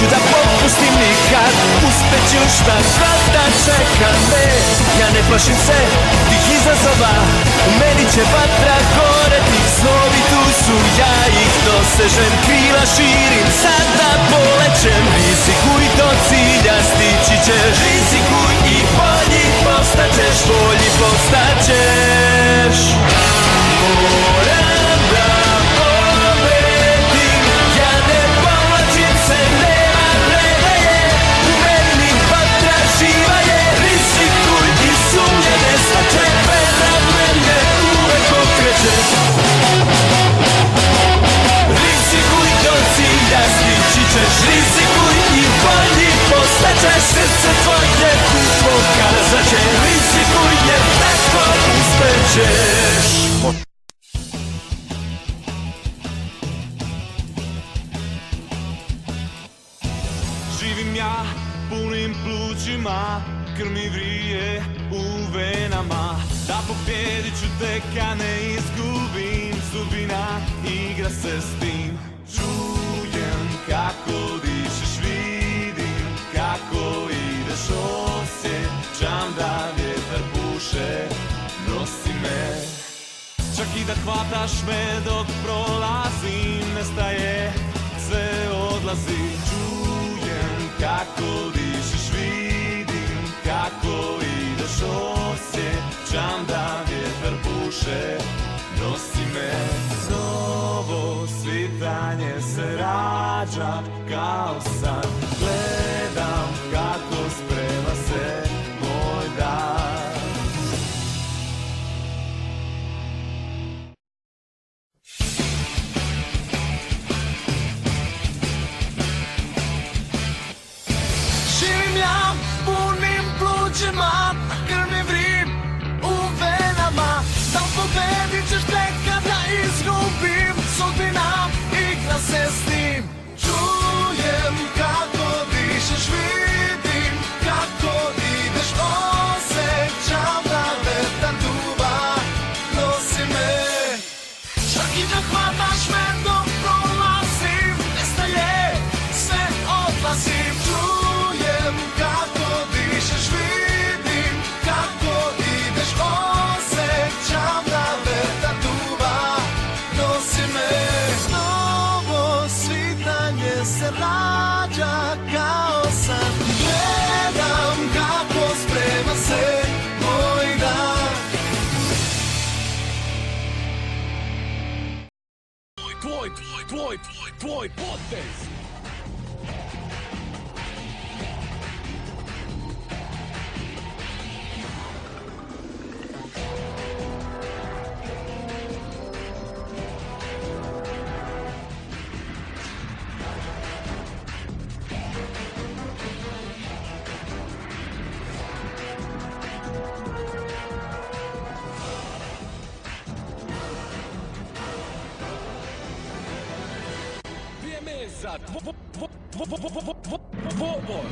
neću da popustim nikad. Uspećeš na vrata, čeka me. Ja ne plašim se tih izazova, u meni će vatra goreti. Snovi tu su, ja ih dosežem, krila širim, sada polećem. Rizikuj, do cilja stići ćeš. Rizikuj i bolji postaćeš, bolji postaćeš. Moram da pobedim, ja ne povlačim se, nema predaje. U meni vatra živa je, rizikuj i sumnje nestaće. Vera mene uvek okreće. Rizikuj, do cilja stići ćeš. Rizikuj i bolji postaćeš. Srce tvoje tu pokazat će. Rizikuj jer tako uspećeš. Živim ja punim plućima, krv mi vrije u venama. Da pobjedit ću tek, a ne izgubim. Sudbina igra se s tim. Čujem kako dišeš, vidim kako ideš, osjećam da vjetar puše, nosi me. Čak i da hvataš me dok prolazim, nestaje, sve odlazi. Čujem kako dišeš, vidim kako ideš, osjećam da vjetar puše, nosi me. Novo svitanje se rađa kao san, gledam kako sprema se moj dan. Živim ja punim plućima, krv mi vri u venama. Da pobedit ćeš tek kada izgubim. Sudbina igra se s tim. Čujem kako dišeš, vidim kako ideš, osjećam da vetar duva, nosi me. Čak i da hvataš me dok prolazim, nestaje, sve odlazim. Čujem kako dišeš, vidim kako ideš, osjećam da vetar duva, nosi me. Novo svitanje se rađa kao san, gledam kako sprema se moj dan. Tvoj potez. Vrijeme je za dvoboj.